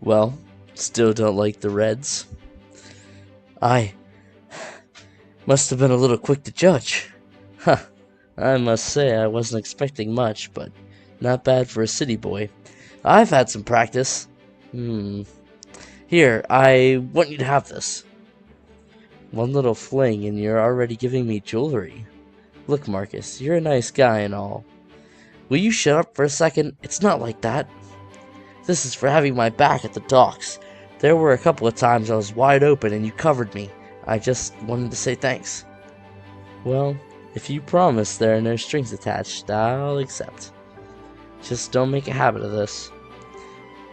Well, still don't like the Reds? I must have been a little quick to judge. Huh, I must say I wasn't expecting much, but not bad for a city boy. I've had some practice. Here, I want you to have this. One little fling and you're already giving me jewelry. Look, Marcus, you're a nice guy and all. Will you shut up for a second? It's not like that. This is for having my back at the docks. There were a couple of times I was wide open and you covered me. I just wanted to say thanks. Well, if you promise there are no strings attached, I'll accept. Just don't make a habit of this.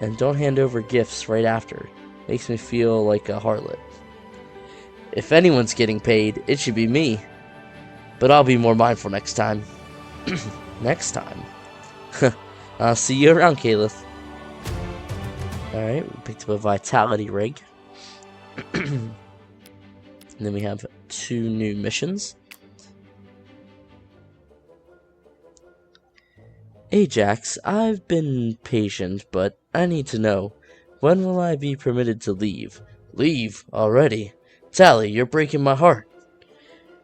And don't hand over gifts right after. Makes me feel like a harlot. If anyone's getting paid, it should be me. But I'll be more mindful next time. Next time? I'll see you around, Caliph. Alright, we picked up a vitality rig. And then we have 2 new missions. Ajax, I've been patient, but I need to know, when will I be permitted to leave? Leave? Already? Tally, you're breaking my heart.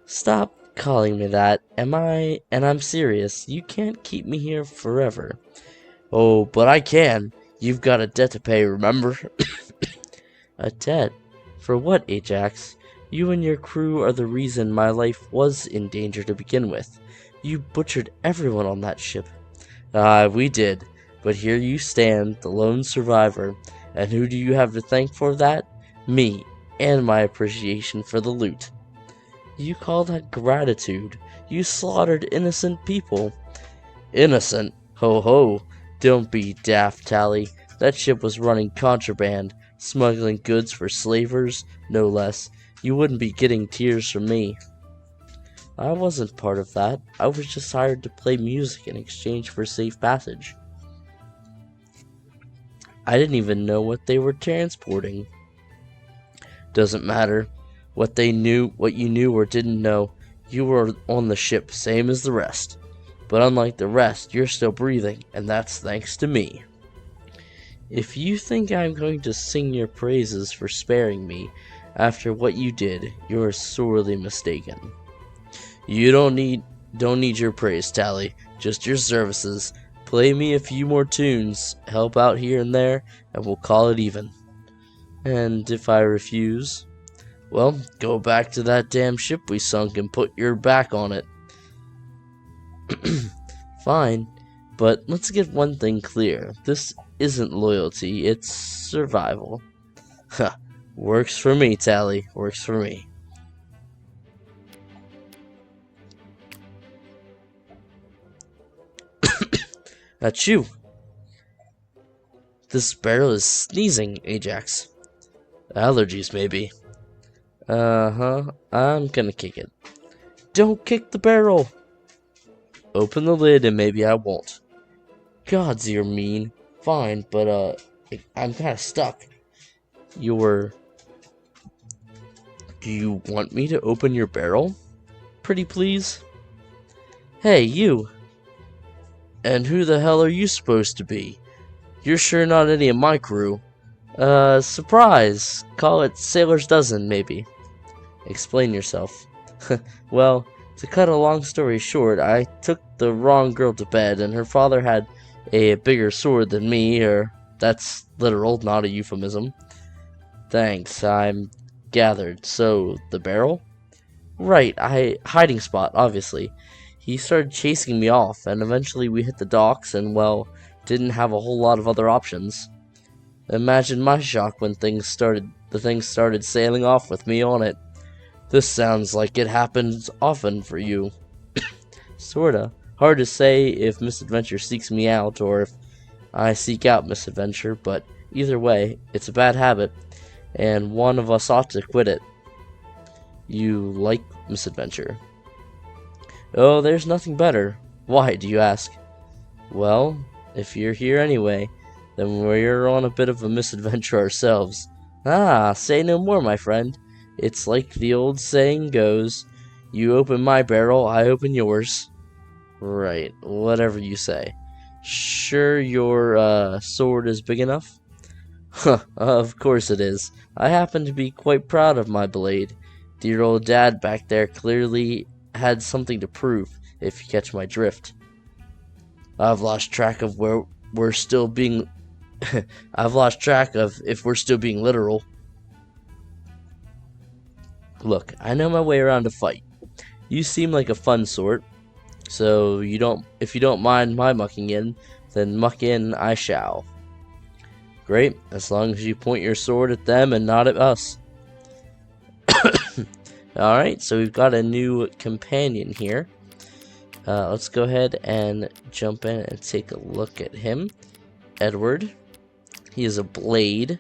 Stop calling me that. I'm serious. You can't keep me here forever. Oh, but I can. You've got a debt to pay, remember? A debt? For what, Ajax? You and your crew are the reason my life was in danger to begin with. You butchered everyone on that ship. We did. But here you stand, the lone survivor. And who do you have to thank for that? Me, and my appreciation for the loot. You call that gratitude? You slaughtered innocent people. Innocent? Ho ho. Don't be daft, Tally. That ship was running contraband, smuggling goods for slavers, no less. You wouldn't be getting tears from me. I wasn't part of that. I was just hired to play music in exchange for safe passage. I didn't even know what they were transporting. Doesn't matter. What you knew or didn't know, you were on the ship, same as the rest. But unlike the rest, you're still breathing, and that's thanks to me. If you think I'm going to sing your praises for sparing me after what you did, you're sorely mistaken. You don't need your praise, Tally, just your services. Play me a few more tunes, help out here and there, and we'll call it even. And if I refuse, well, go back to that damn ship we sunk and put your back on it. Fine, but let's get one thing clear. This isn't loyalty, it's survival. Huh, works for me, Tally, works for me. Achoo! This barrel is sneezing, Ajax. Allergies, maybe. I'm gonna kick it. Don't kick the barrel! Open the lid and maybe I won't. Gods, you're mean. Fine, but, I'm kinda stuck. Do you want me to open your barrel? Pretty please? Hey, you! And who the hell are you supposed to be? You're sure not any of my crew. Surprise! Call it Sailor's Dozen, maybe. Explain yourself. Well, to cut a long story short, I took the wrong girl to bed, and her father had a bigger sword than me, or that's literal, not a euphemism. Thanks, I'm gathered. So, the barrel? Right, hiding spot, obviously. He started chasing me off, and eventually we hit the docks, and well, didn't have a whole lot of other options. Imagine my shock when the thing started sailing off with me on it. This sounds like it happens often for you. Sorta. Hard to say if misadventure seeks me out, or if I seek out misadventure, but either way, it's a bad habit, and one of us ought to quit it. You like misadventure? Oh, there's nothing better. Why, do you ask? Well, if you're here anyway, then we're on a bit of a misadventure ourselves. Ah, say no more, my friend. It's like the old saying goes, you open my barrel, I open yours. Right, whatever you say. Sure your sword is big enough? Huh, of course it is. I happen to be quite proud of my blade. Dear old dad back there clearly had something to prove, if you catch my drift. I've lost track of where we're still being... I've lost track of if we're still being literal. Look, I know my way around a fight. You seem like a fun sort, so if you don't mind my mucking in, then muck in I shall. Great, as long as you point your sword at them and not at us. Alright, so we've got a new companion here. Let's go ahead and jump in and take a look at him. Edward. He is a blade,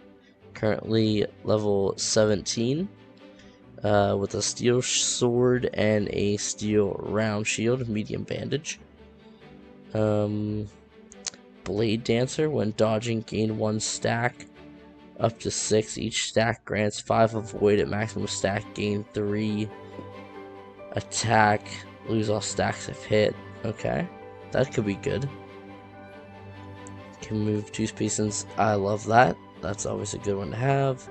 currently level 17, with a steel sword and a steel round shield, medium bandage. Blade Dancer. When dodging, gain 1 stack, up to 6. Each stack grants 5 avoid at maximum stack, gain 3 attack, lose all stacks if hit. Okay, that could be good. Can move 2 spaces. I love that. That's always a good one to have.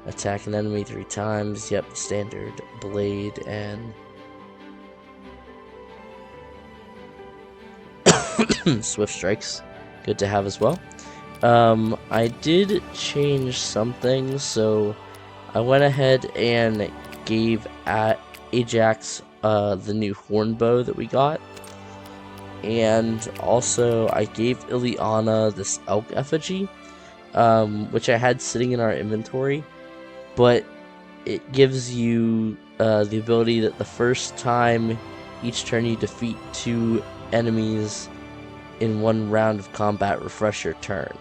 Attack an enemy 3 times. Yep, standard blade and swift strikes. Good to have as well. I did change something, so I went ahead and gave Ajax the new horn bow that we got, and also I gave Ileana this elk effigy, which I had sitting in our inventory, but it gives you the ability that the first time each turn you defeat 2 enemies in 1 round of combat, refresh your turn.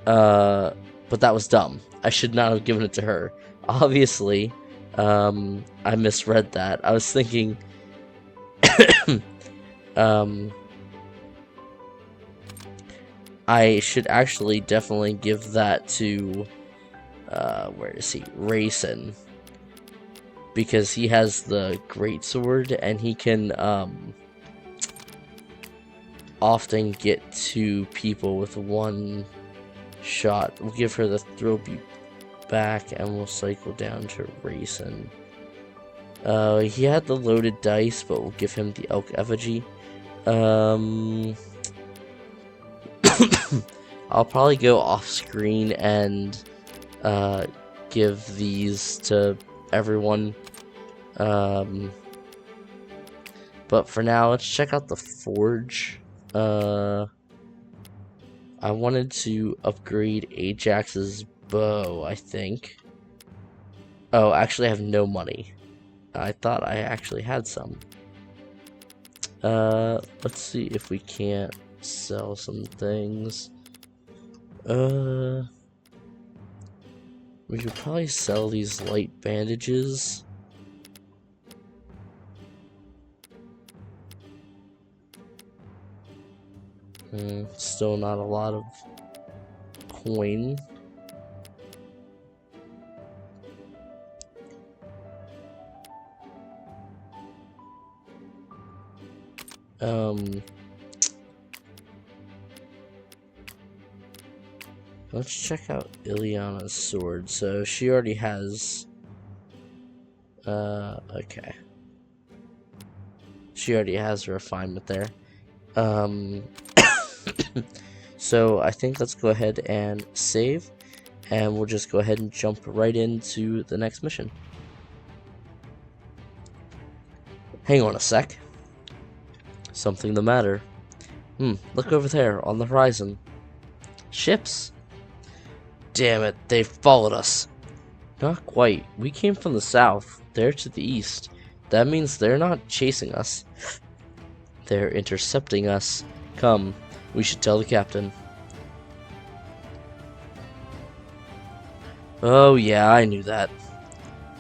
But that was dumb. I should not have given it to her. Obviously, I misread that. I was thinking, I should actually definitely give that to, where is he? Rayson. Because he has the greatsword, and he can, often get 2 people with 1 shot. We'll give her the throw back, and we'll cycle down to Rayson. He had the loaded dice, but we'll give him the elk effigy. I'll probably go off screen and give these to everyone. But for now, let's check out the forge. I wanted to upgrade Ajax's bow, I think. Oh, actually I have no money. I thought I actually had some. Let's see if we can't sell some things. We could probably sell these light bandages. Still not a lot of coin. Let's check out Ileana's sword. So she already has, okay. She already has a refinement there. So I think let's go ahead and save, and we'll just go ahead and jump right into the next mission. Hang on a sec. Something the matter? Look over there on the horizon. Ships. Damn it, they've followed us. Not quite. We came from the south. They're to the east. That means they're not chasing us. They're intercepting us. Come, we should tell the captain. Oh yeah, I knew that.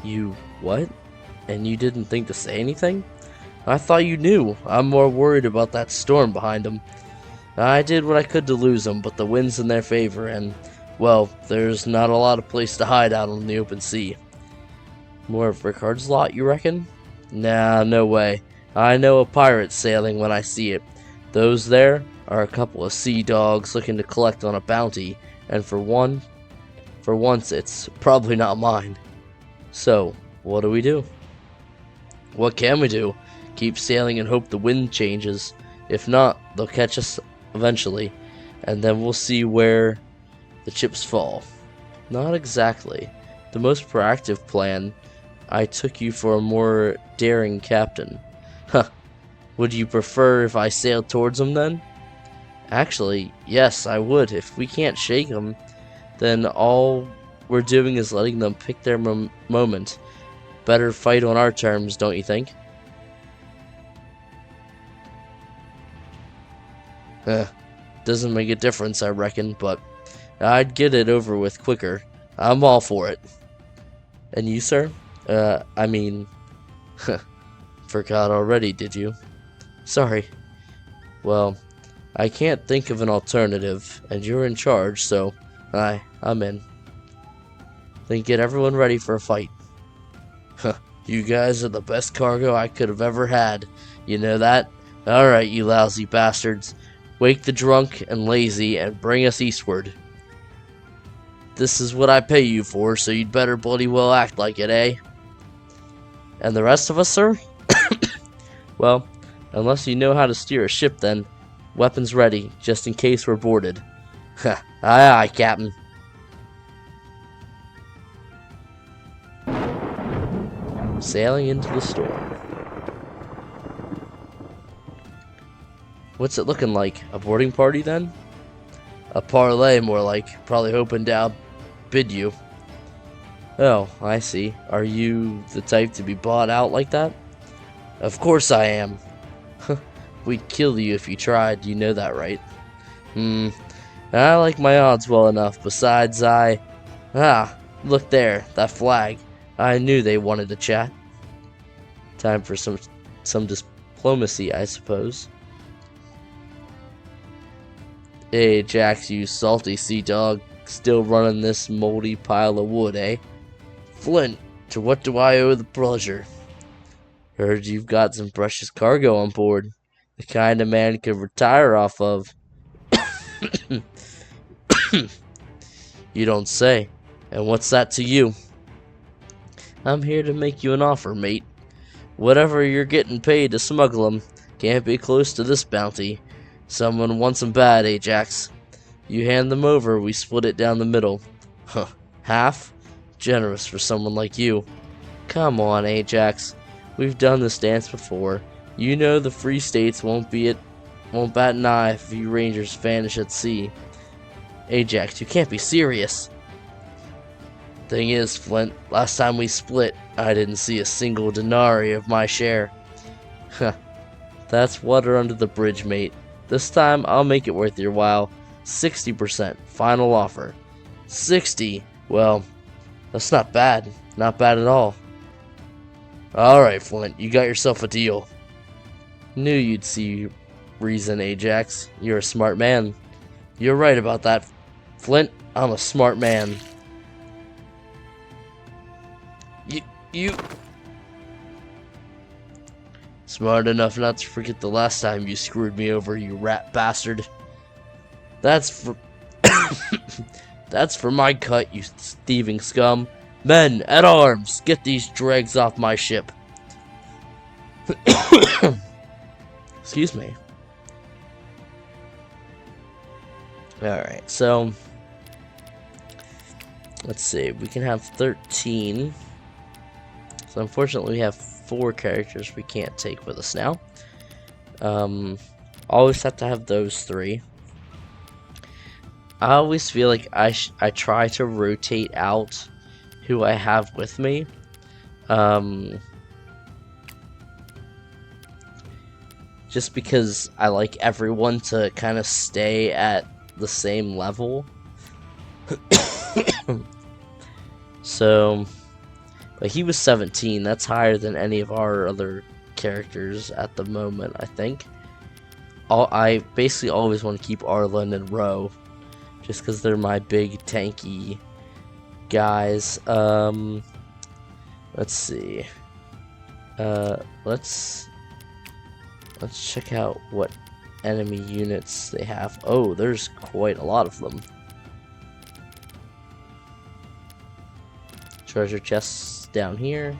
You what? And you didn't think to say anything? I thought you knew. I'm more worried about that storm behind them. I did what I could to lose them, but the wind's in their favor, and, well, there's not a lot of place to hide out on the open sea. More of Ricard's lot, you reckon? Nah, no way. I know a pirate sailing when I see it. Those there are a couple of sea dogs looking to collect on a bounty, and for once it's probably not mine. So, what do we do? What can we do? Keep sailing and hope the wind changes. If not, they'll catch us eventually, and then we'll see where the chips fall. Not exactly. The most proactive plan, I took you for a more daring captain. Huh. Would you prefer if I sailed towards them then? Actually, yes, I would. If we can't shake them, then all we're doing is letting them pick their moment. Better fight on our terms, don't you think? Doesn't make a difference, I reckon, but I'd get it over with quicker. I'm all for it. And you, sir? I mean... Forgot already, did you? Sorry. Well, I can't think of an alternative, and you're in charge, so... I'm in. Then get everyone ready for a fight. You guys are the best cargo I could have ever had. You know that? Alright, you lousy bastards. Wake the drunk and lazy and bring us eastward. This is what I pay you for, so you'd better bloody well act like it, eh? And the rest of us, sir? Well, unless you know how to steer a ship then, weapons ready, just in case we're boarded. Aye aye, Captain. Sailing into the storm. What's it looking like? A boarding party then? A parlay, more like. Probably hoping to outbid you. Oh, I see. Are you the type to be bought out like that? Of course I am. We'd kill you if you tried, you know that, right? I like my odds well enough. Besides, look there, that flag. I knew they wanted to chat. Time for some diplomacy, I suppose. Hey, Jax, you salty sea dog. Still running this moldy pile of wood, eh? Flint, to what do I owe the pleasure? Heard you've got some precious cargo on board. The kind a man could retire off of. You don't say. And what's that to you? I'm here to make you an offer, mate. Whatever you're getting paid to smuggle 'em can't be close to this bounty. Someone wants 'em bad, Ajax. You hand them over, we split it down the middle. Huh. Half? Generous for someone like you. Come on, Ajax. We've done this dance before. You know the Free States won't bat an eye if you Rangers vanish at sea. Ajax, you can't be serious. Thing is, Flint, last time we split, I didn't see a single denarii of my share. Huh. That's water under the bridge, mate. This time, I'll make it worth your while. 60%, final offer. 60? Well, that's not bad. Not bad at all. Alright, Flint, you got yourself a deal. Knew you'd see reason, Ajax. You're a smart man. You're right about that, Flint. I'm a smart man. You... Smart enough not to forget the last time you screwed me over, you rat bastard. That's for... That's for my cut, you thieving scum. Men, at arms! Get these dregs off my ship. Excuse me. Alright, so... Let's see, we can have 13. So unfortunately we have 4 characters we can't take with us now. Always have to have those 3. I always feel like I try to rotate out who I have with me. Just because I like everyone to kind of stay at the same level. So, but he was 17. That's higher than any of our other characters at the moment, I think. I basically always want to keep Arlen and Ro, just because they're my big tanky guys. Let's see. Let's check out what enemy units they have. Oh, there's quite a lot of them. Treasure chests down here.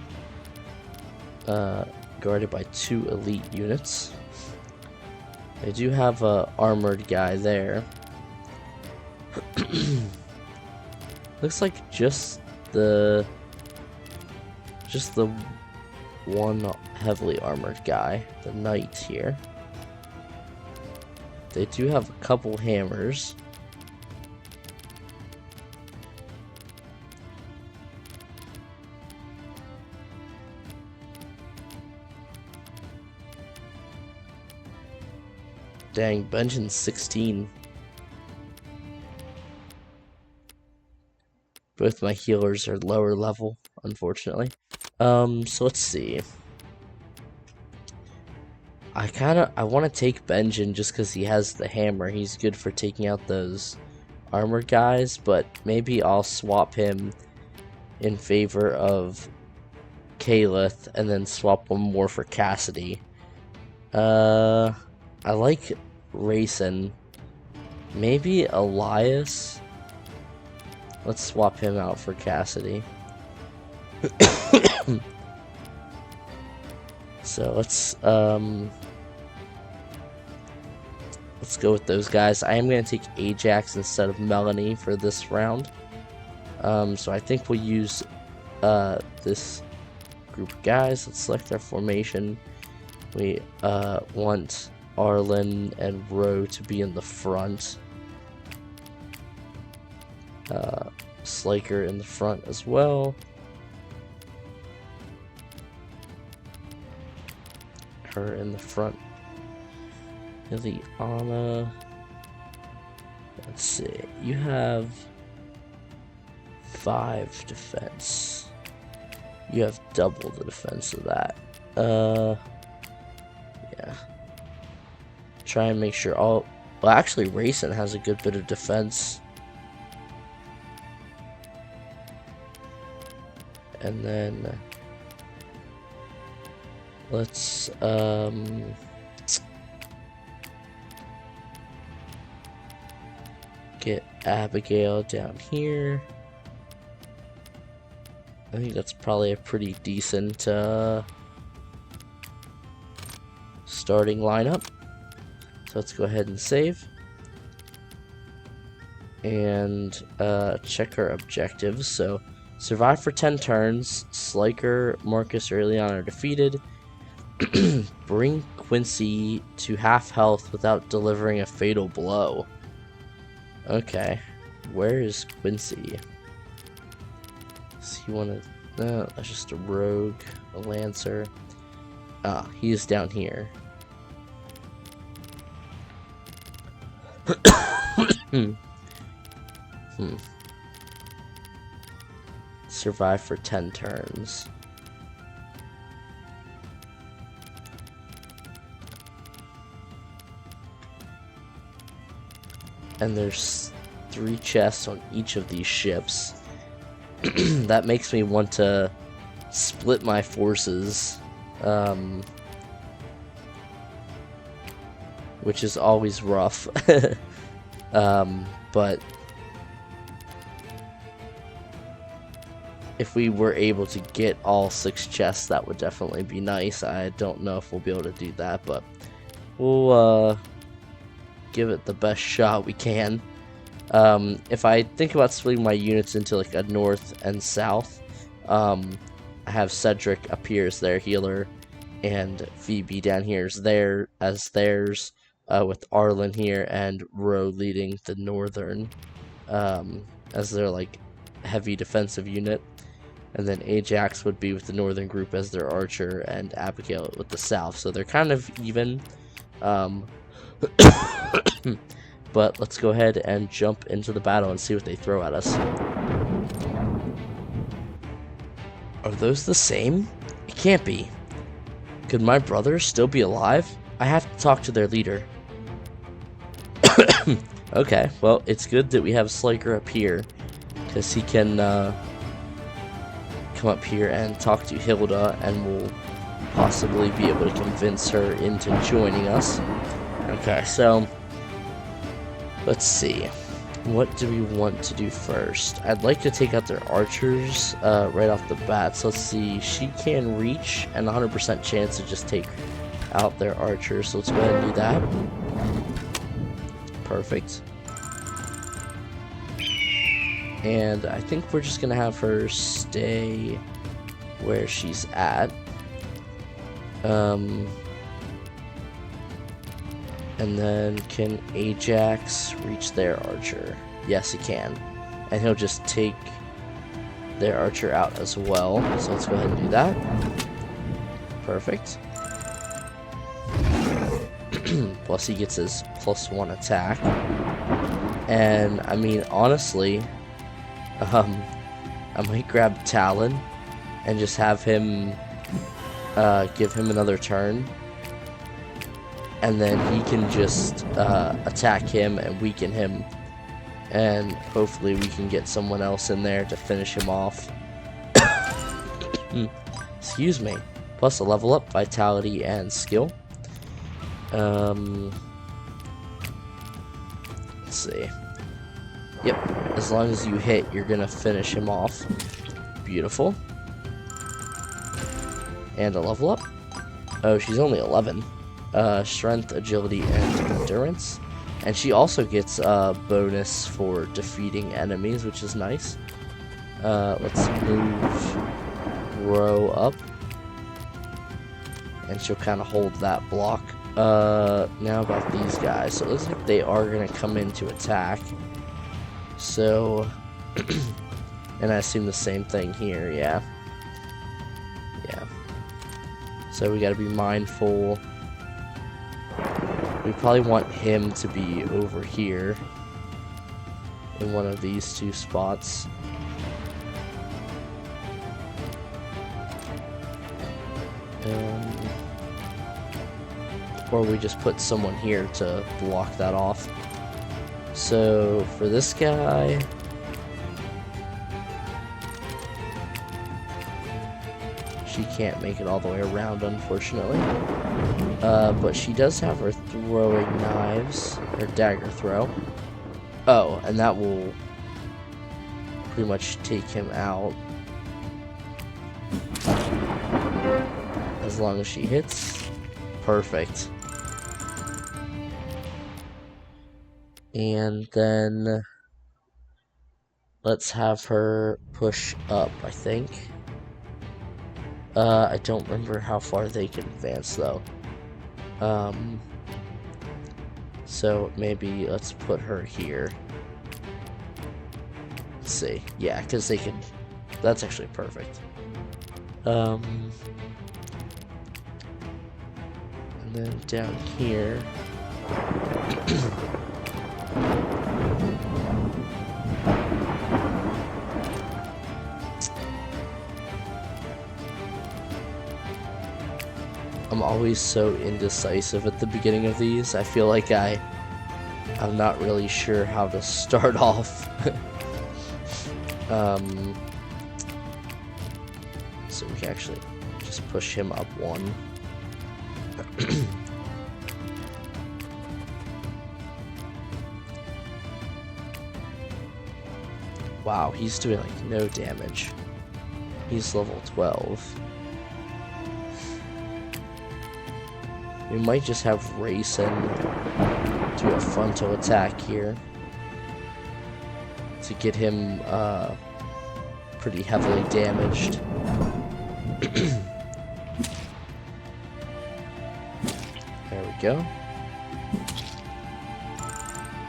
Guarded by 2 elite units. They do have a armored guy there. Looks like just the one heavily armored guy, the knight here. They do have a couple hammers. Dang, Benjamin's 16. Both my healers are lower level, unfortunately. So let's see. I want to take Benjamin just because he has the hammer. He's good for taking out those armor guys, but maybe I'll swap him in favor of Calith and then swap one more for Cassidy. I like Rayson. Maybe Elias. Let's swap him out for Cassidy. So let's go with those guys. I am going to take Ajax instead of Melanie for this round. So I think we'll use this group of guys. Let's select our formation. We want Arlen and Ro to be in the front. Slaker in the front as well. Her in the front. Ileana. Let's see. You have 5 defense. You have double the defense of that. Yeah. Try and make sure all. Well, actually, Rayson has a good bit of defense. And then let's get Abigail down here. I think that's probably a pretty decent starting lineup. So let's go ahead and save. And check our objectives. So survive for 10 turns. Slaker, Marcus, or Ileana are defeated. Bring Quincy to half health without delivering a fatal blow. Okay. Where is Quincy? Does he want to... No, that's just a rogue, a lancer. Ah, he is down here. Survive for 10 turns. And there's 3 chests on each of these ships. That makes me want to split my forces, which is always rough. But if we were able to get all 6 chests, that would definitely be nice. I don't know if we'll be able to do that, but we'll give it the best shot we can. If I think about splitting my units into like a north and south, I have Cedric up here as their healer, and Phoebe down here as theirs, with Arlen here and Ro leading the northern as their like heavy defensive unit, and then Ajax would be with the northern group as their archer, and Abigail with the south. So they're kind of even. But let's go ahead and jump into the battle and see what they throw at us. Are those the same? It can't be. Could my brothers still be alive? I have to talk to their leader. Okay, well, it's good that we have Slaker up here, because he can come up here and talk to Hilda, and we'll possibly be able to convince her into joining us. Okay, so let's see. What do we want to do first? I'd like to take out their archers right off the bat. So let's see. She can reach and 100% chance to just take out their archers. So let's go ahead and do that. Perfect. And I think we're just going to have her stay where she's at. And then can Ajax reach their archer? Yes, he can. And he'll just take their archer out as well. So let's go ahead and do that. Perfect. Plus he gets his +1 attack. And I mean, honestly, I might grab Talon and just have him give him another turn. And then he can just attack him and weaken him. And hopefully we can get someone else in there to finish him off. Excuse me. Plus a level up, vitality, and skill. Let's see. Yep, as long as you hit, you're gonna finish him off. Beautiful. And a level up. Oh, she's only 11. Strength, agility, and endurance. And she also gets a bonus for defeating enemies, which is nice. Let's move Row up. And she'll kind of hold that block. Now about these guys. So it looks like they are going to come in to attack. So, and I assume the same thing here, yeah. Yeah. So we got to be mindful. We probably want him to be over here in one of these two spots. Or we just put someone here to block that off. So for this guy, she can't make it all the way around, unfortunately. But she does have her throwing knives, or dagger throw. Oh, and that will pretty much take him out. As long as she hits. Perfect. And then let's have her push up, I think. I don't remember how far they can advance though. So maybe let's put her here. Let's see. Yeah, because they can. That's actually perfect. And then down here. I'm always so indecisive at the beginning of these. I feel like I'm not really sure how to start off. So we can actually just push him up one. Wow, he's doing like no damage. He's level 12. We might just have Rayson do a frontal attack here to get him pretty heavily damaged. There we go.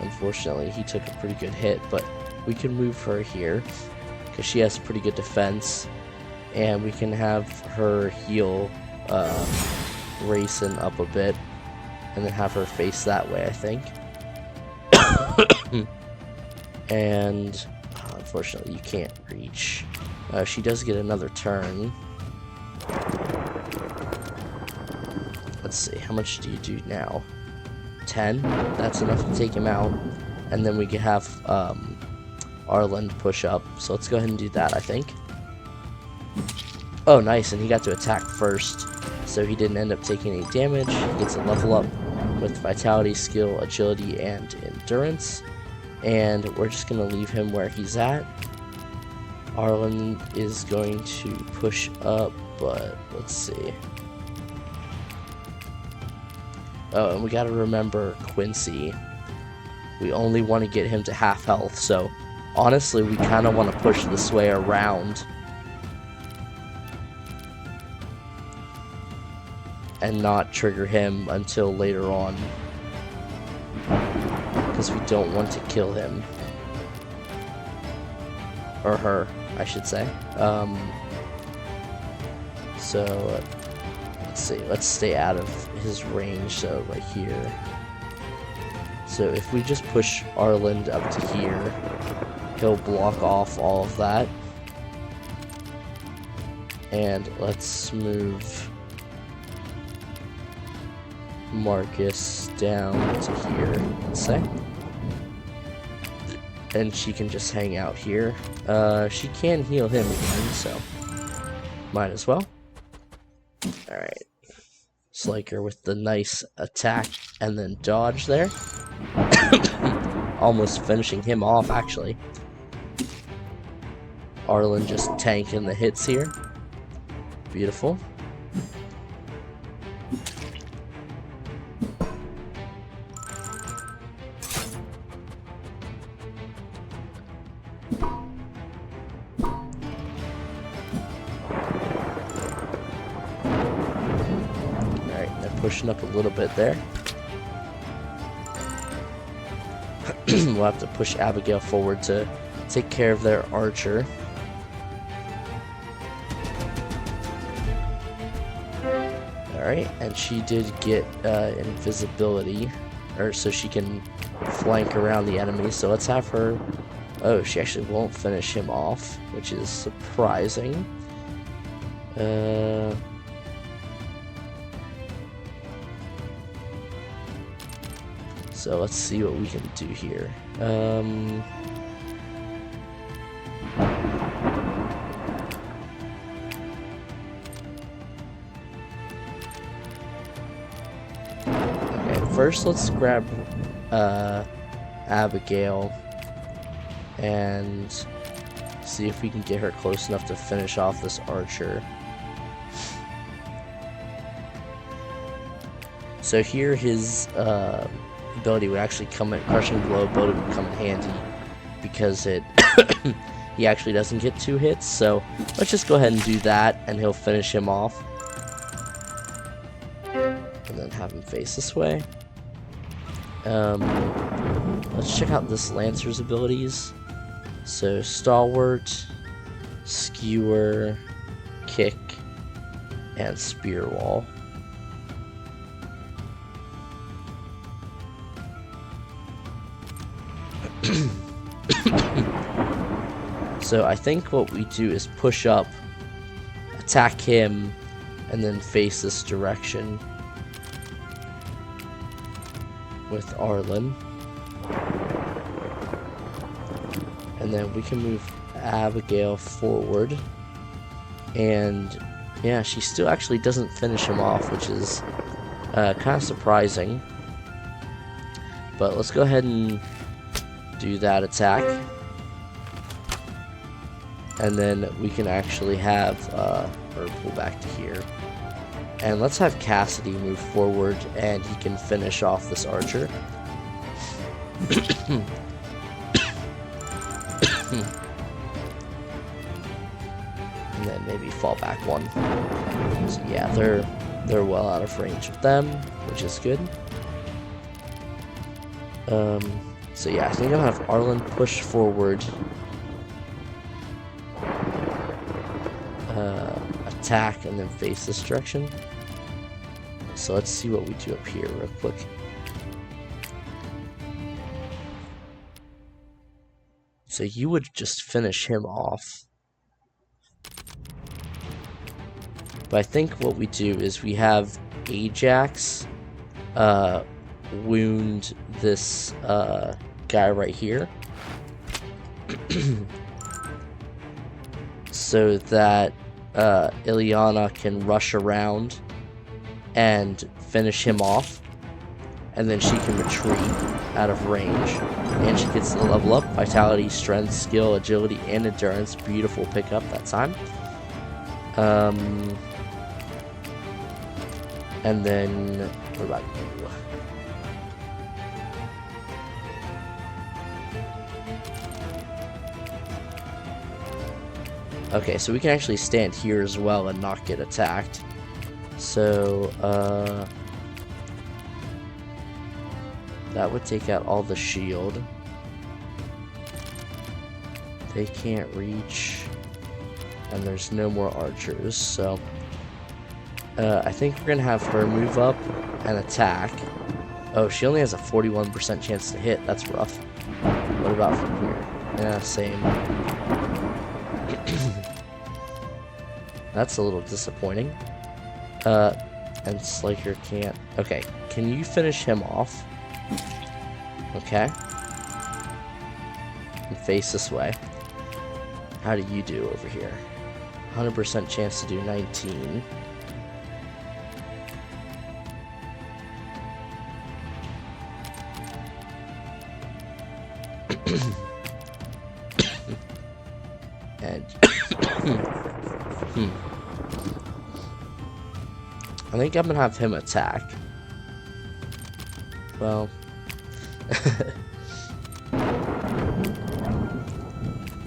Unfortunately, he took a pretty good hit, but we can move her here because she has pretty good defense, and we can have her heal Rayson up a bit, and then have her face that way, I think. And unfortunately, you can't reach. She does get another turn. Let's see, how much do you do now? 10? That's enough to take him out. And then we can have Arland push up. So let's go ahead and do that, I think. Oh, nice, and he got to attack first. So he didn't end up taking any damage. He gets a level up. with vitality, skill, agility, and endurance. And we're just going to leave him where he's at. Arlen is going to push up, but let's see. Oh, and we got to remember Quincy. We only want to get him to half health, so honestly, we kind of want to push this way around and not trigger him until later on, because we don't want to kill him. Or her, I should say. So, let's see, let's stay out of his range, so right here. So if we just push Arlen up to here, he'll block off all of that. And let's move Marcus down to here, let's say. And she can just hang out here. She can heal him again, so might as well. Alright. Slaker with the nice attack and then dodge there. Almost finishing him off, actually. Arlen just tanking the hits here. Beautiful. Pushing up a little bit there. We'll have to push Abigail forward to take care of their archer. Alright, and she did get invisibility, or so she can flank around the enemy, so let's have her... Oh, she actually won't finish him off, which is surprising. So let's see what we can do here. Okay, first let's grab Abigail and see if we can get her close enough to finish off this archer. So here his ability would actually come in, crushing blow ability would come in handy because it he actually doesn't get 2 hits, so let's just go ahead and do that and he'll finish him off. And then have him face this way. Let's check out this Lancer's abilities. So Stalwart, Skewer, Kick, and Spear Wall. So I think what we do is push up, attack him, and then face this direction with Arlen. And then we can move Abigail forward. And yeah, she still actually doesn't finish him off, which is kind of surprising. But let's go ahead and do that attack. And then we can actually have her pull back to here. And let's have Cassidy move forward and he can finish off this archer. And then maybe fall back 1. So yeah, they're well out of range with them, which is good. So yeah, I think I'll have Arlen push forward, attack, and then face this direction. So let's see what we do up here real quick. So you would just finish him off. But I think what we do is we have Ajax wound this guy right here. So that Ileana can rush around and finish him off. and then she can retreat out of range. And she gets the level up: vitality, strength, skill, agility, and endurance. Beautiful pickup that time. And then, what about you? Okay, so we can actually stand here as well and not get attacked. So, that would take out all the shield. They can't reach. And there's no more archers, so... I think we're gonna have her move up and attack. Oh, she only has a 41% chance to hit. That's rough. What about from here? Yeah, same. That's a little disappointing. And Slaker can't. Okay, can you finish him off? Okay. And face this way. How do you do over here? 100% chance to do 19. And I think I'm gonna have him attack. Well, a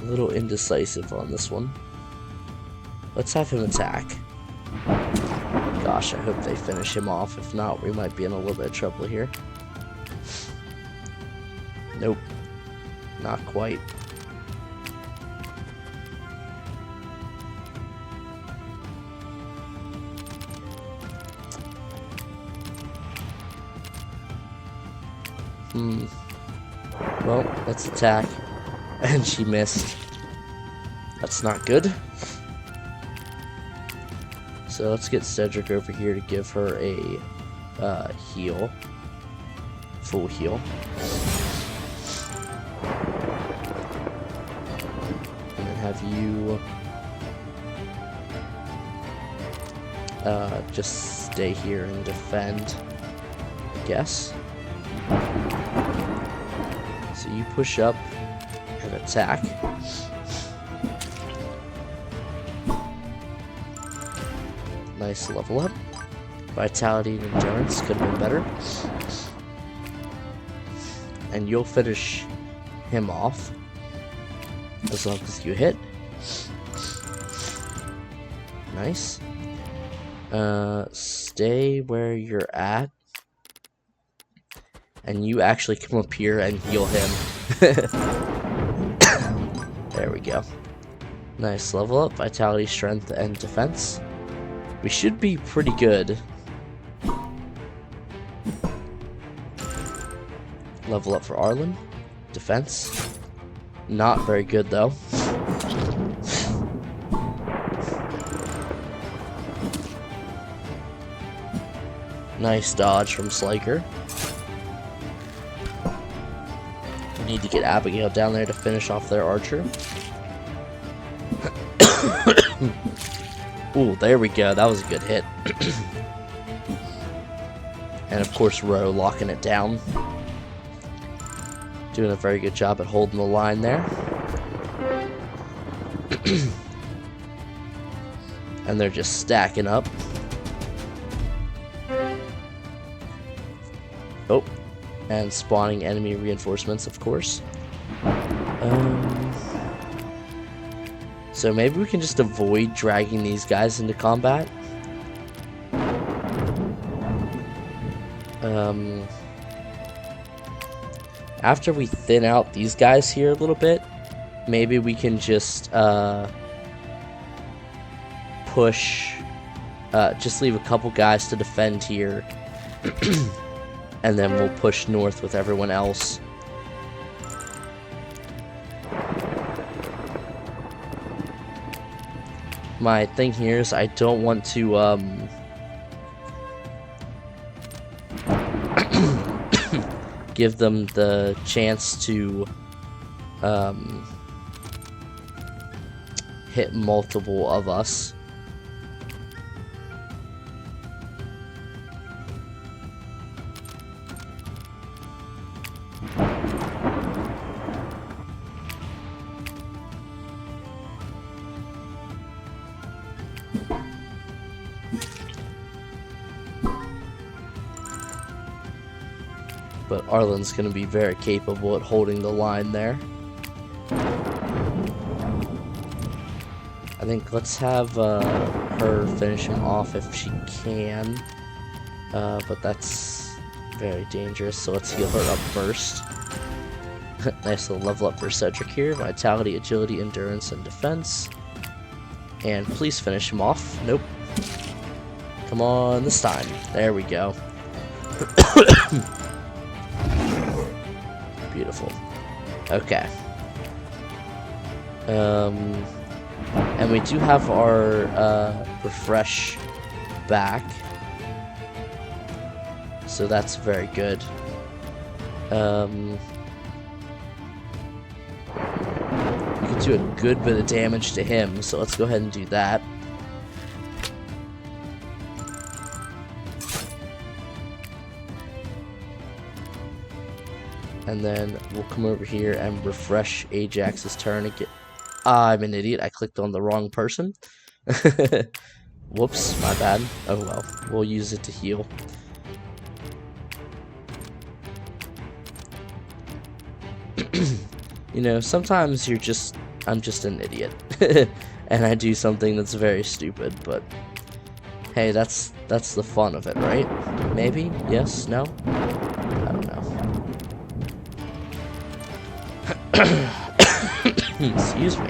little indecisive on this one. Let's have him attack. Gosh, I hope they finish him off. If not, we might be in a little bit of trouble here. Nope, not quite. Well, let's attack. And she missed. That's not good. So let's get Cedric over here to give her a heal. Full heal. And then have you just stay here and defend, I guess. So you push up and attack. Nice level up. Vitality and endurance could have been better. And you'll finish him off as long as you hit. Nice. Stay where you're at. And you actually come up here and heal him. There we go. Nice level up. Vitality, strength, and defense. We should be pretty good. Level up for Arlen. Defense. Not very good though. Nice dodge from Slaker. We need to get Abigail down there to finish off their archer. Ooh, there we go. That was a good hit. And of course, Ro locking it down. Doing a very good job at holding the line there. And they're just stacking up. Oh, and spawning enemy reinforcements, of course. So maybe we can just avoid dragging these guys into combat. After we thin out these guys here a little bit, maybe we can just push, just leave a couple guys to defend here. And then we'll push north with everyone else. My thing here is I don't want to give them the chance to hit multiple of us. But Arlen's going to be very capable at holding the line there. I think let's have her finish him off if she can. But that's very dangerous, so let's heal her up first. Nice little level up for Cedric here. Vitality, agility, endurance, and defense. And please finish him off. Nope. Come on, this time. There we go. Beautiful. Okay. And we do have our refresh back. So that's very good. We could do a good bit of damage to him, so let's go ahead and do that. And then we'll come over here and refresh Ajax's turn again. I'm an idiot. I clicked on the wrong person. Whoops, my bad. Oh well, we'll use it to heal. You know, sometimes I'm just an idiot. And I do something that's very stupid, but hey, that's the fun of it, right? Maybe? Yes? No? I don't know. Excuse me.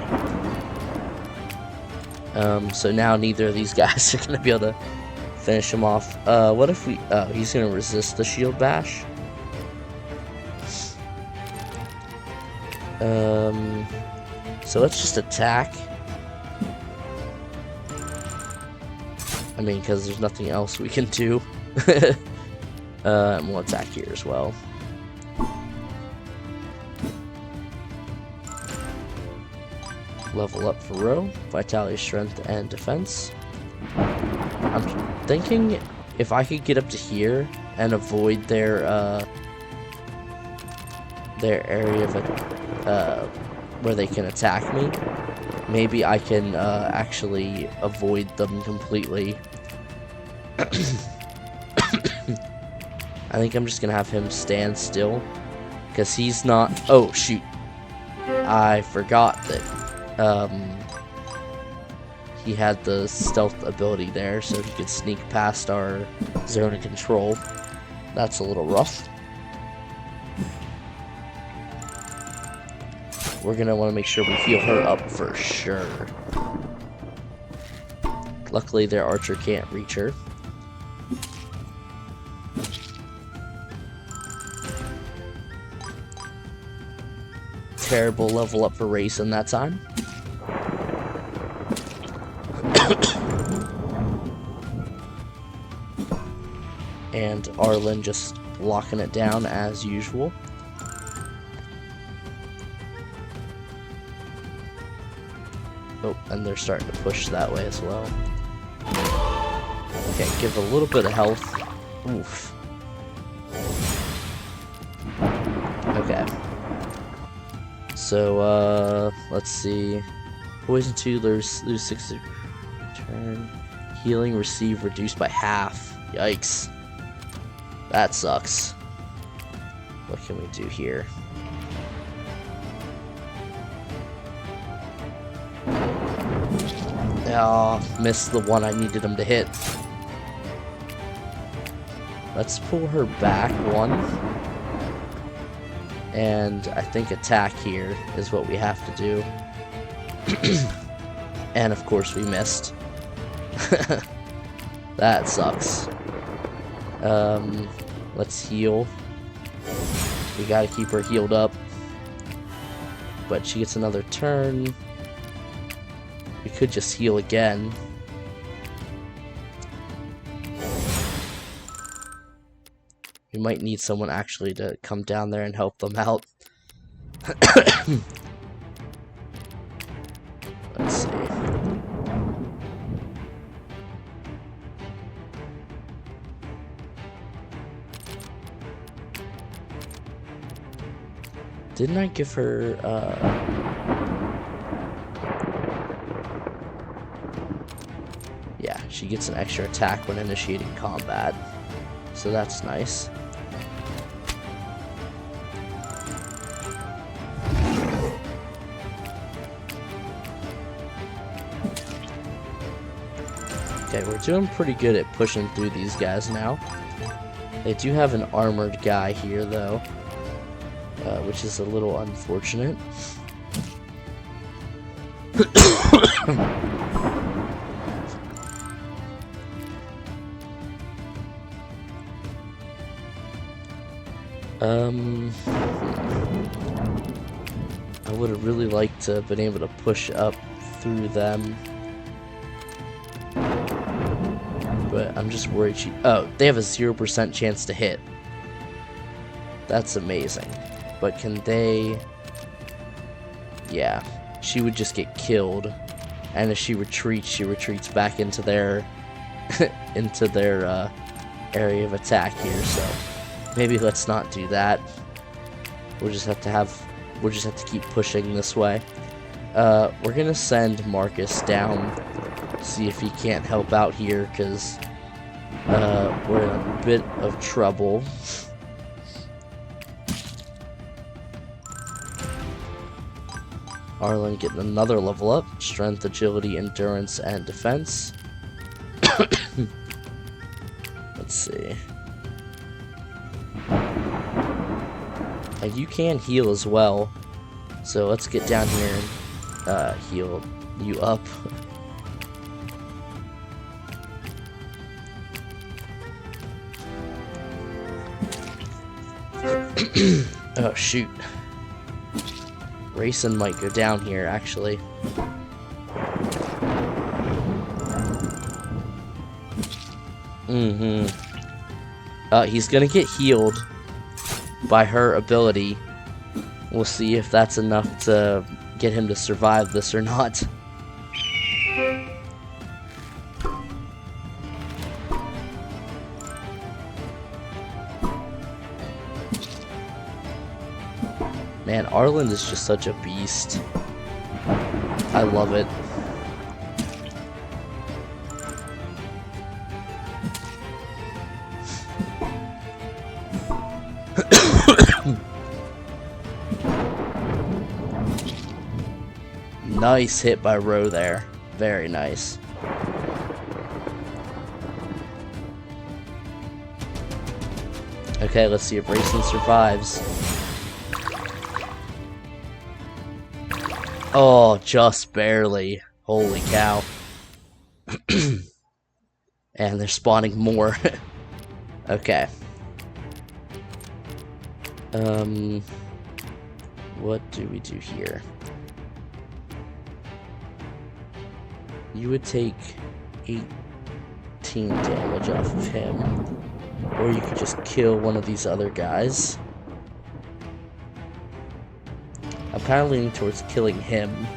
So now neither of these guys are gonna be able to finish him off. What if we... Oh, he's gonna resist the shield bash. So let's just attack. I mean, because there's nothing else we can do. And we'll attack here as well. Level up for Row, Vitality, Strength, and Defense. I'm thinking if I could get up to here and avoid their area of where they can attack me, maybe I can actually avoid them completely. I think I'm just gonna have him stand still, because he's not... Oh, shoot. I forgot that he had the stealth ability there, so he could sneak past our zone of control. That's a little rough. We're gonna want to make sure we heal her up for sure. Luckily, their archer can't reach her. Terrible level up for Raisin that time. And Arlen just locking it down as usual. Oh, and they're starting to push that way as well. Okay, give a little bit of health. Oof. Okay. So, let's see. Poison 2, lose 6 turn. Healing receive reduced by half. Yikes. That sucks. What can we do here? Oh, missed the one I needed him to hit. Let's pull her back one. And I think attack here is what we have to do. And of course we missed. That sucks. Let's heal. We gotta keep her healed up. But she gets another turn. We could just heal again. We might need someone actually to come down there and help them out. Let's see. Didn't I give her, yeah, she gets an extra attack when initiating combat. So that's nice. Okay, we're doing pretty good at pushing through these guys now. They do have an armored guy here, though, which is a little unfortunate. I would have really liked to have been able to push up through them. But I'm just worried oh, they have a 0% chance to hit. That's amazing. But can they... Yeah, she would just get killed. And if she retreats back into their... into their, area of attack here, so... Maybe let's not do that. We'll just have to keep pushing this way. We're gonna send Marcus down, see if he can't help out here, because we're in a bit of trouble. Arlen getting another level up. Strength, agility, endurance, and defense. Let's see. You can heal as well, so let's get down here and heal you up. Oh shoot, Rayson might go down here actually. He's gonna get healed by her ability. We'll see if that's enough to get him to survive this or not. Man, Arlen is just such a beast. I love it. Nice hit by Ro there. Very nice. Okay, let's see if Rayson survives. Oh, just barely. Holy cow. And they're spawning more. Okay. What do we do here? You would take 18 damage off of him, or you could just kill one of these other guys. I'm kind of leaning towards killing him.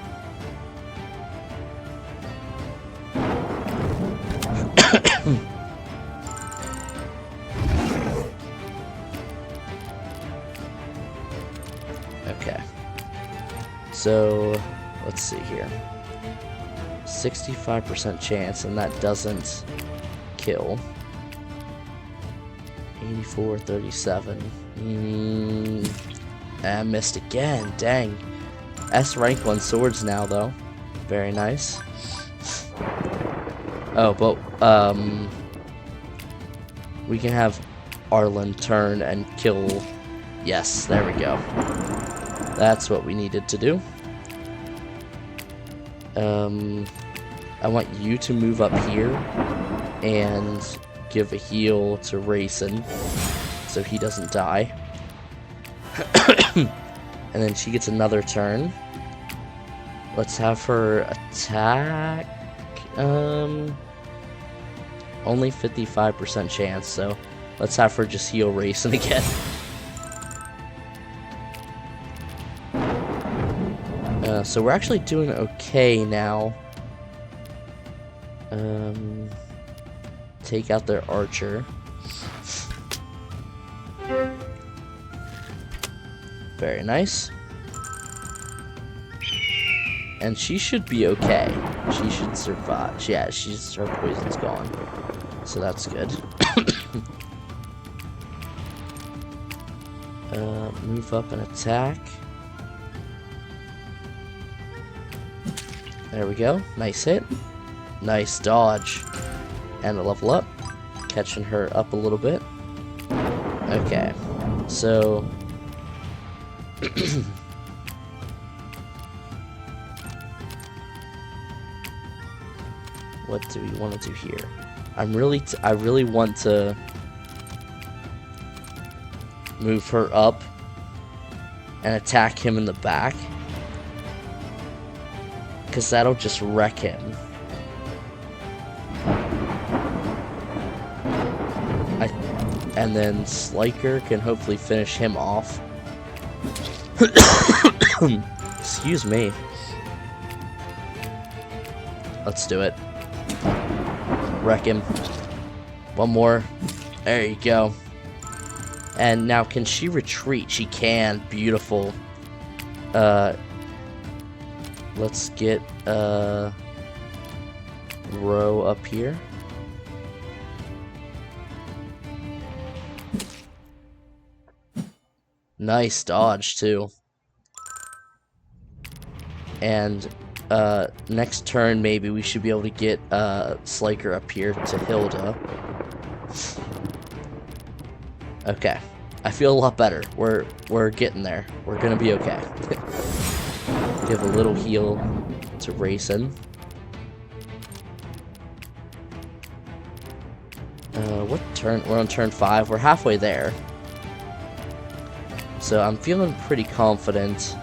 Okay. So, let's see here. 65% chance, and that doesn't kill. 84, 37. I missed again. Dang. S rank 1 swords now, though. Very nice. Oh, but we can have Arlen turn and kill. Yes, there we go. That's what we needed to do. I want you to move up here and give a heal to Rayson so he doesn't die. And then she gets another turn. Let's have her attack. Only 55% chance, so let's have her just heal Rayson again. So we're actually doing okay now. Take out their archer. Very nice. And she should be okay. She should survive. Yeah, her poison's gone. So that's good. Move up and attack. There we go. Nice hit. Nice dodge. And a level up. Catching her up a little bit. Okay. So... what do we want to do here? I really want to move her up and attack him in the back, because that'll just wreck him. And then Sliker can hopefully finish him off. Excuse me. Let's do it. Wreck him. One more. There you go. And now, can she retreat? She can. Beautiful. Let's get Row up here. Nice dodge, too. And next turn, maybe we should be able to get Sliker up here to Hilda. Okay. I feel a lot better. We're getting there. We're gonna be okay. Give a little heal to Raisin. What turn? We're on turn 5. We're halfway there. So I'm feeling pretty confident.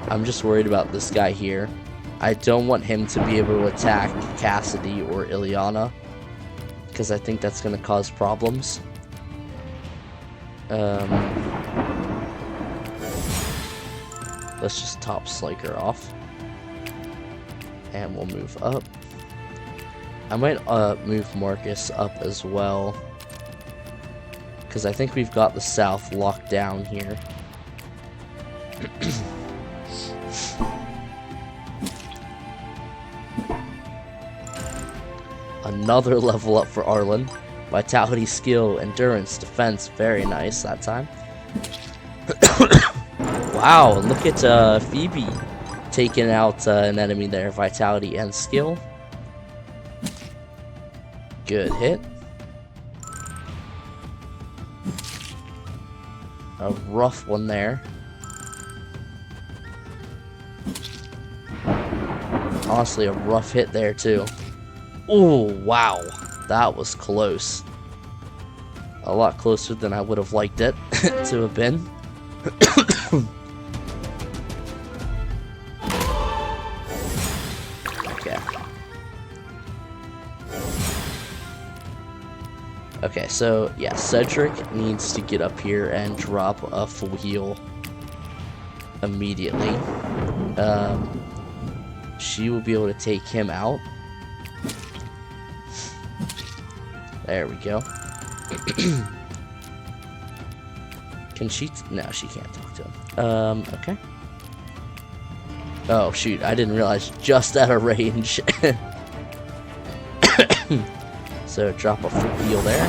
I'm just worried about this guy here. I don't want him to be able to attack Cassidy or Ileana, because I think that's going to cause problems. Let's just top Sliker off. And we'll move up. I might move Marcus up as well, because I think we've got the south locked down here. Another level up for Arlen. Vitality, skill, endurance, defense. Very nice that time. Wow, look at Phoebe taking out an enemy there. Vitality and skill. Good hit. A rough one there. Honestly, a rough hit there too. Oh, wow. That was close. A lot closer than I would have liked it to have been. Okay. Okay, so, yeah, Cedric needs to get up here and drop a full heal immediately. She will be able to take him out. There we go. Can she? No, she can't talk to him. Okay. Oh, shoot. I didn't realize just out of range. So, drop a full heal there.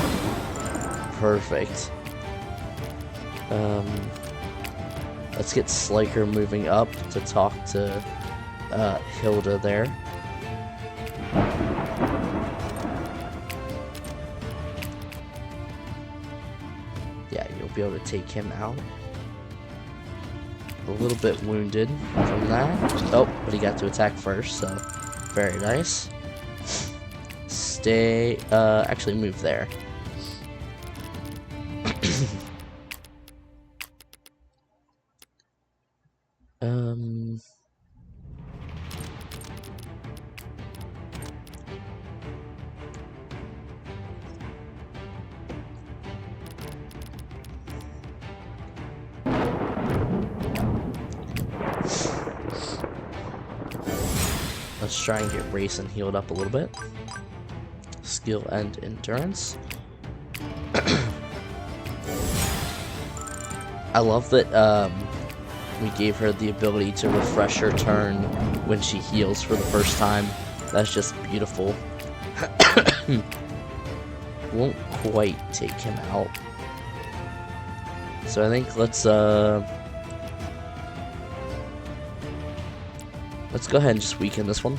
Perfect. Let's get Sliker moving up to talk to Hilda there. Yeah, you'll be able to take him out. A little bit wounded from that. Oh, but he got to attack first, so very nice. Stay, actually move there. Let's try and get Raisin healed up a little bit. Skill and endurance. I love that we gave her the ability to refresh her turn when she heals for the first time. That's just beautiful. Won't quite take him out. So I think let's go ahead and just weaken this one.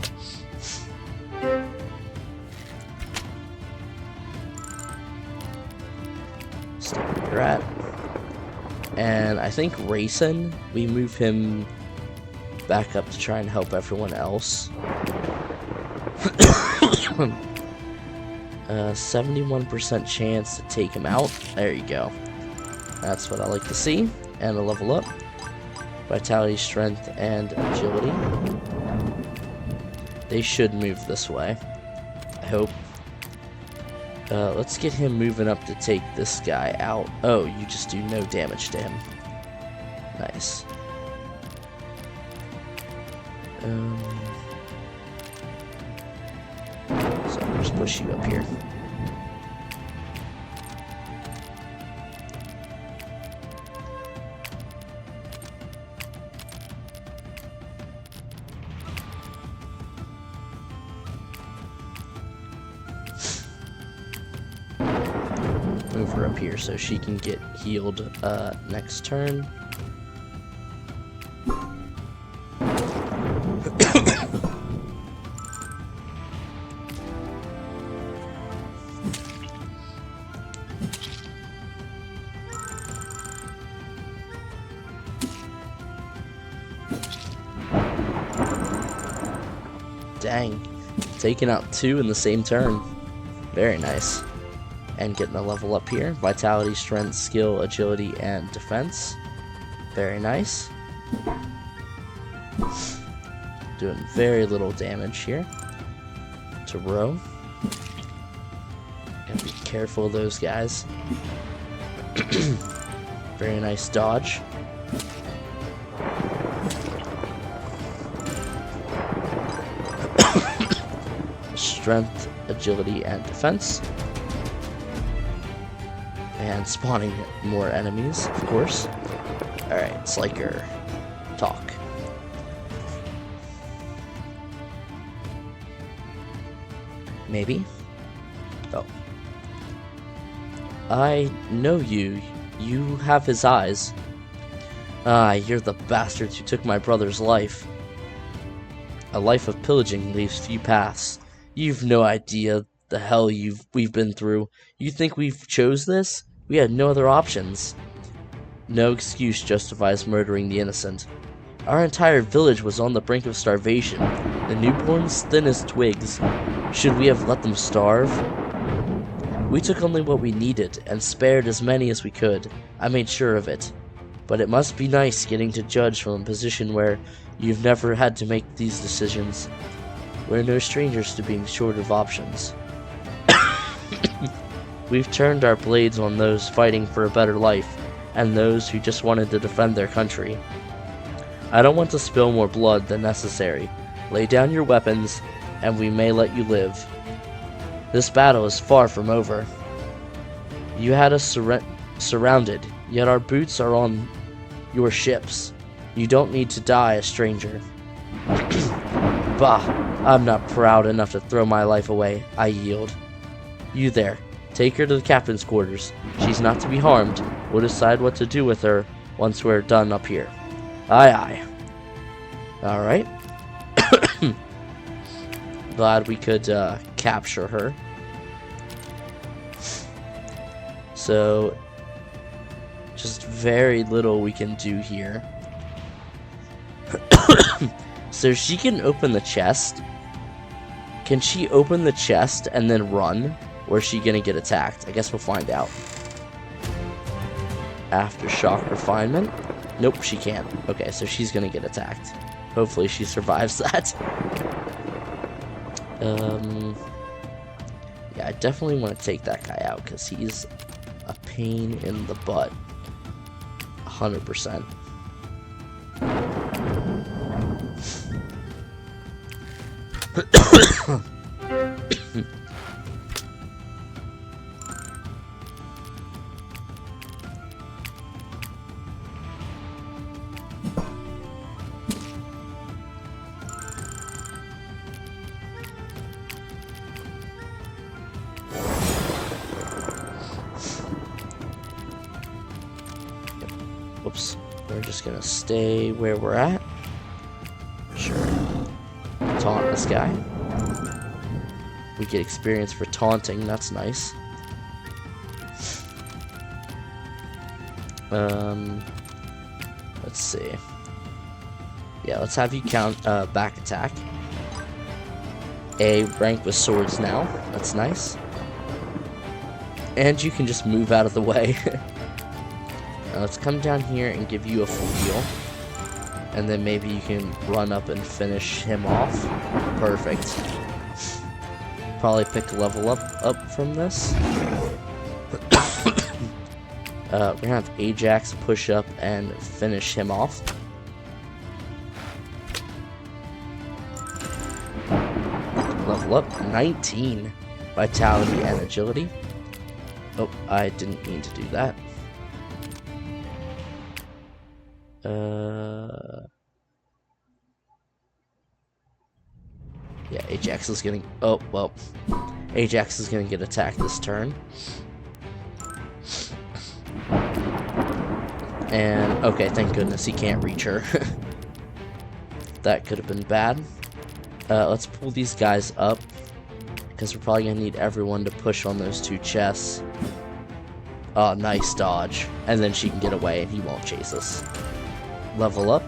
Stay where you're at. And I think Rayson, we move him back up to try and help everyone else. 71% chance to take him out. There you go. That's what I like to see. And a level up. Vitality, strength, and agility. They should move this way. I hope. Let's get him moving up to take this guy out. Oh, you just do no damage to him. Nice. So I'll just push you up here. Move her up here so she can get healed next turn. Dang, taking out 2 in the same turn. Very nice. And getting a level up here. Vitality, strength, skill, agility, and defense. Very nice. Doing very little damage here to Row. Gotta be careful of those guys. Very nice dodge. Strength, agility, and defense. And spawning more enemies, of course. Alright, Sliker, talk. Maybe? Oh. I know you. You have his eyes. Ah, you're the bastards who took my brother's life. A life of pillaging leaves few paths. You've no idea the hell we've been through. You think we've chose this? We had no other options. No excuse justifies murdering the innocent. Our entire village was on the brink of starvation. The newborns thin as twigs. Should we have let them starve? We took only what we needed and spared as many as we could. I made sure of it. But it must be nice getting to judge from a position where you've never had to make these decisions. We're no strangers to being short of options. We've turned our blades on those fighting for a better life, and those who just wanted to defend their country. I don't want to spill more blood than necessary. Lay down your weapons, and we may let you live. This battle is far from over. You had us surrounded, yet our boots are on your ships. You don't need to die a stranger. Bah, I'm not proud enough to throw my life away. I yield. You there. Take her to the captain's quarters. She's not to be harmed. We'll decide what to do with her once we're done up here. Aye, aye. Alright. Glad we could capture her. So, just very little we can do here. So she can open the chest. Can she open the chest and then run? Or is she gonna get attacked? I guess we'll find out. Aftershock refinement. Nope, she can't. Okay, so she's gonna get attacked. Hopefully she survives that. Yeah, I definitely want to take that guy out because he's a pain in the butt. 100%. We're just gonna stay where we're at. Sure. Taunt this guy. We get experience for taunting, that's nice. Let's see. Yeah, let's have you count back attack. A rank with swords now, that's nice. And you can just move out of the way. Now let's come down here and give you a full heal. And then maybe you can run up and finish him off. Perfect. Probably pick a level up from this. We're gonna have Ajax push up and finish him off. Level up 19 vitality and agility. Oh, I didn't mean to do that. Yeah, Ajax is getting. Oh, well. Ajax is gonna get attacked this turn. And, okay, thank goodness he can't reach her. That could have been bad. Let's pull these guys up, because we're probably gonna need everyone to push on those two chests. Oh, nice dodge. And then she can get away and he won't chase us. Level up.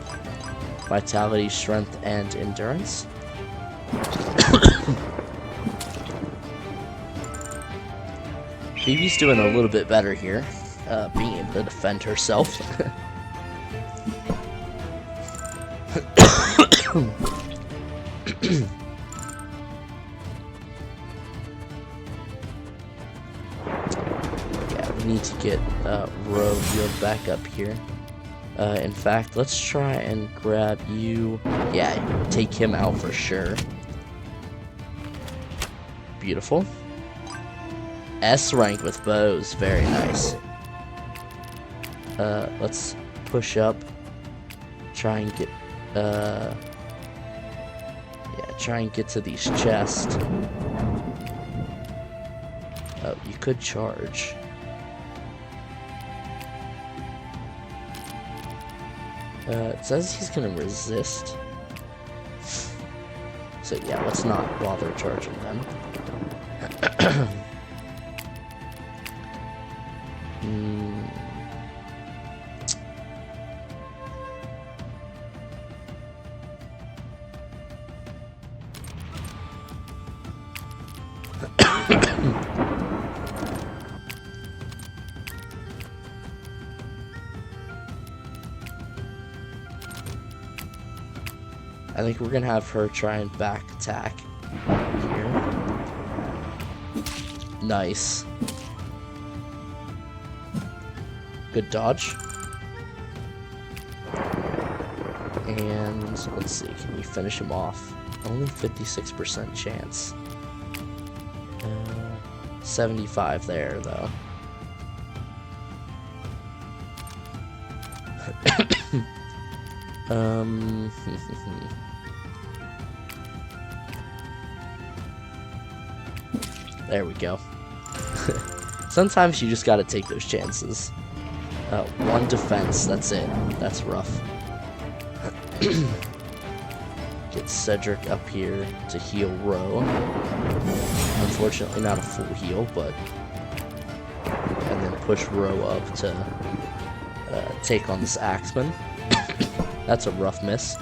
Vitality, strength, and endurance. Phoebe's doing a little bit better here, being able to defend herself. Yeah, we need to get Ro healed back up here. In fact, let's try and grab you. Yeah, take him out for sure. Beautiful. S rank with bows, very nice. Let's push up. Try and get try and get to these chests. Oh, you could charge. It says he's gonna resist. So yeah, let's not bother charging them. I think we're gonna have her try and back attack here. Nice. Good dodge. And let's see, can we finish him off? Only 56% chance. 75 there, though. There we go. Sometimes you just gotta take those chances. One defense, that's it. That's rough. Get Cedric up here to heal Ro. Unfortunately not a full heal, but... And then push Ro up to take on this Axeman. That's a rough miss.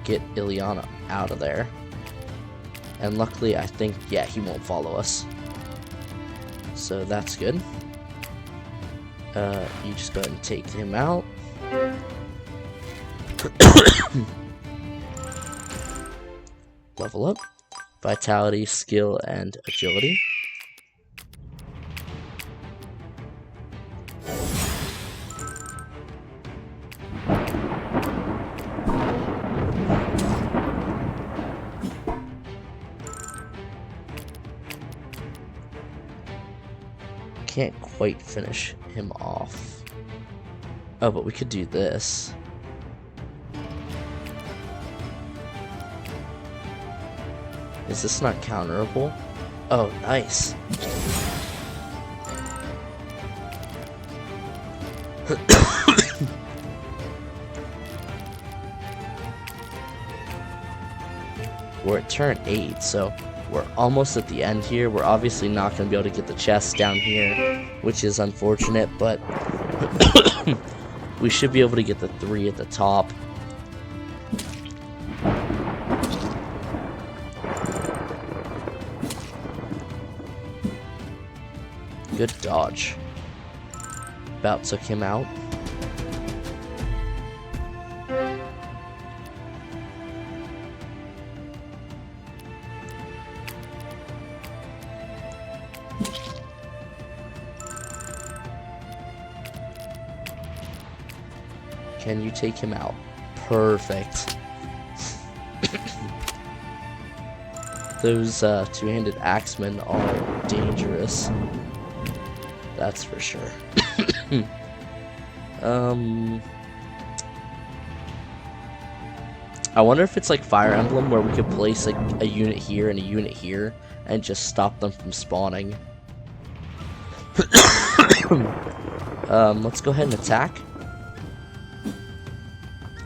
Get Ileana out of there. And luckily, I think, yeah, he won't follow us. So that's good. You just go ahead and take him out. Level up. Vitality, skill, and agility. Can't quite finish him off. Oh, but we could do this. Is this not counterable? Oh, nice. We're at turn 8, so we're almost at the end here. We're obviously not going to be able to get the chest down here, which is unfortunate, but we should be able to get the 3 at the top. Good dodge. About took him out. Can you take him out? Perfect. Those two-handed axemen are dangerous. That's for sure. I wonder if it's like Fire Emblem where we could place like a unit here and a unit here and just stop them from spawning. Let's go ahead and attack.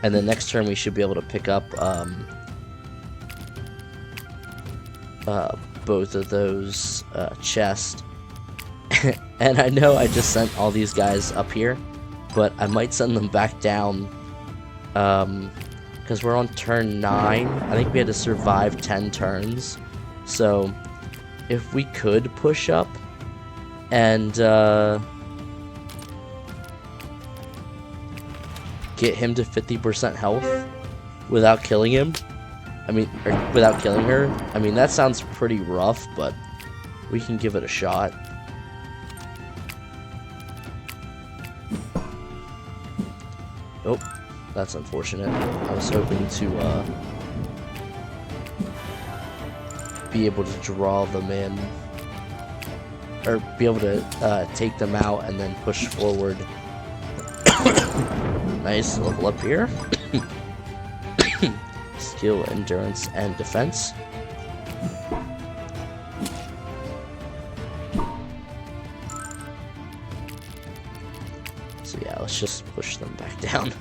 And then next turn we should be able to pick up both of those chests. And I know I just sent all these guys up here, but I might send them back down because we're on turn 9. I think we had to survive 10 turns. So if we could push up and get him to 50% health without killing him, or without killing her, that sounds pretty rough, but we can give it a shot. Oh, that's unfortunate. I was hoping to be able to draw them in, or be able to take them out and then push forward. Nice level up here. Skill, endurance, and defense. So yeah, let's just push them back down.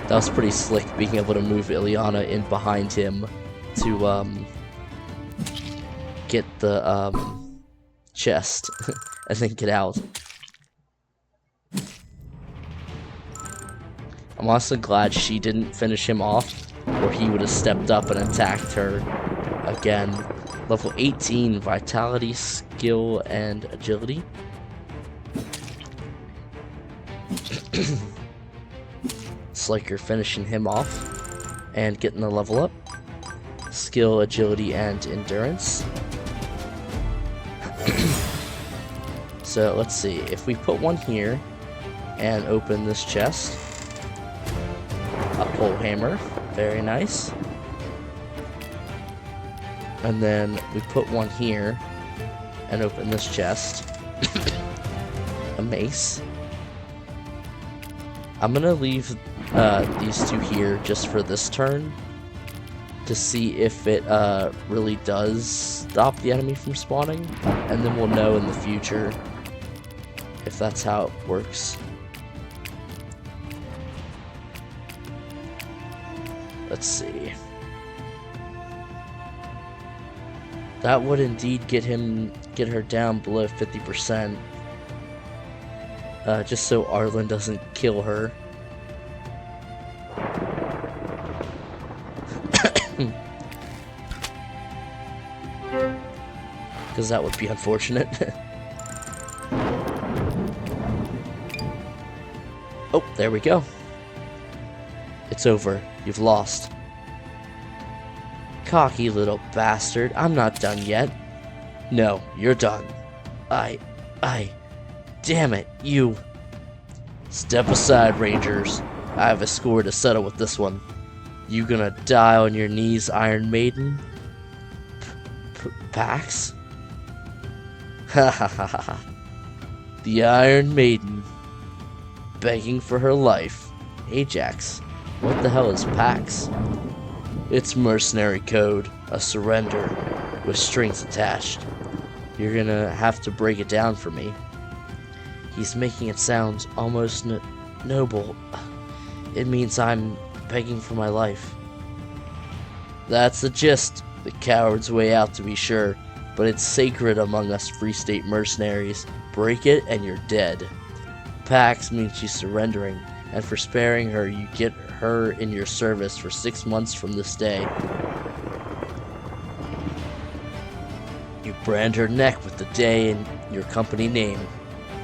That was pretty slick, being able to move Ileana in behind him to get the chest and then get out. I'm also glad she didn't finish him off, or he would have stepped up and attacked her again. Level 18, vitality, skill, and agility. It's like you're finishing him off and getting the level up. Skill, agility, and endurance. So let's see, if we put one here and open this chest, a pole hammer, very nice. And then we put one here and open this chest, a mace. I'm gonna leave these two here just for this turn to see if it really does stop the enemy from spawning, and then we'll know in the future if that's how it works. Let's see. That would indeed get her down below 50%. Just so Arlen doesn't kill her. Because that would be unfortunate. Oh, there we go. It's over. You've lost. Cocky little bastard. I'm not done yet. No, you're done. Damn it, you. Step aside, Rangers. I have a score to settle with this one. You gonna die on your knees, Iron Maiden? Pax? Ha ha ha ha. The Iron Maiden. Begging for her life. Ajax, what the hell is Pax? It's mercenary code, a surrender, with strings attached. You're gonna have to break it down for me. He's making it sound almost noble. It means I'm begging for my life. That's the gist. The coward's way out, to be sure, but it's sacred among us Free State mercenaries. Break it and you're dead. Pax means she's surrendering, and for sparing her, you get her in your service for 6 months from this day. You brand her neck with the day in your company name.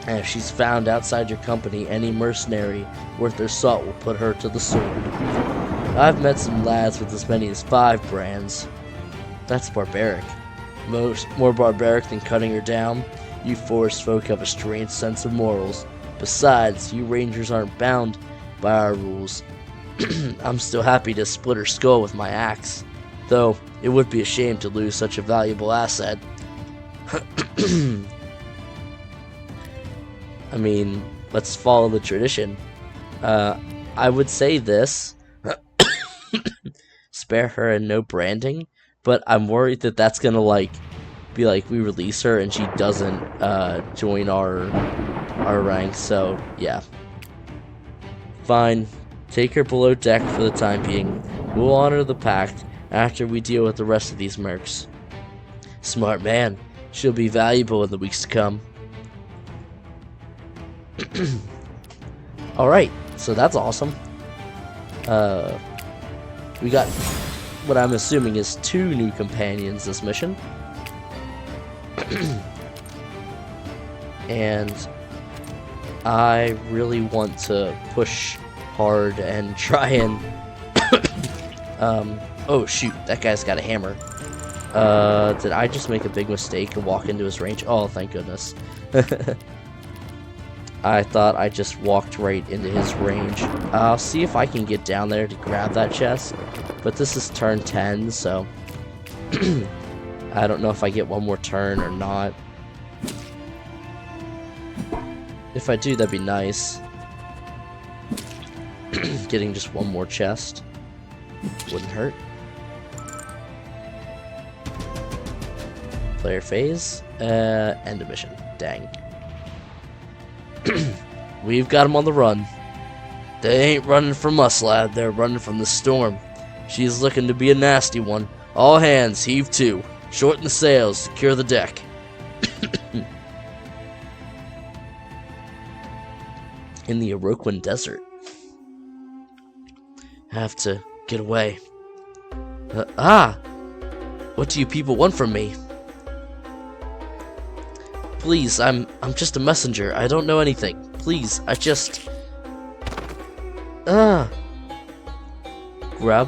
And if she's found outside your company, any mercenary worth their salt will put her to the sword. I've met some lads with as many as 5 brands. That's barbaric. More barbaric than cutting her down. You forest folk have a strange sense of morals. Besides, you rangers aren't bound by our rules. I'm still happy to split her skull with my axe, though it would be a shame to lose such a valuable asset. I mean, let's follow the tradition. I would say this. Spare her and no branding, but I'm worried that that's gonna be like we release her and she doesn't join our ranks, so yeah. Fine. Take her below deck for the time being. We'll honor the pact after we deal with the rest of these mercs. Smart man. She'll be valuable in the weeks to come. Alright, so that's awesome. We got what I'm assuming is 2 new companions this mission. And I really want to push hard and try and oh shoot, that guy's got a hammer. Did I just make a big mistake and walk into his range? Oh, thank goodness. I thought I just walked right into his range. I'll see if I can get down there to grab that chest, but this is turn 10, so I don't know if I get one more turn or not. If I do, that'd be nice. Getting just one more chest wouldn't hurt. Player phase, end of mission. Dang. We've got him on the run. They ain't running from us, lad. They're running from the storm. She's looking to be a nasty one. All hands, heave to. Shorten the sails, secure the deck. In the Iroquois desert. Have to get away. What do you people want from me? Please, I'm just a messenger. I don't know anything. Please, I just... Grab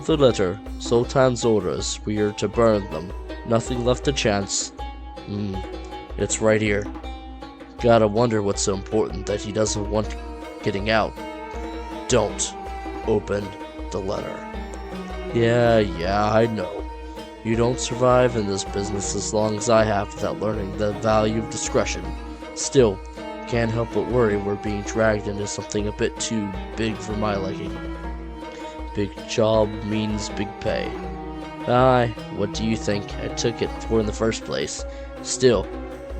the letter. Sultan's orders. We are to burn them. Nothing left to chance. It's right here. Gotta wonder what's so important that he doesn't want getting out. Don't open the letter. Yeah, I know. You don't survive in this business as long as I have without learning the value of discretion. Still, can't help but worry we're being dragged into something a bit too big for my liking. Big job means big pay. Aye, what do you think I took it for in the first place? Still,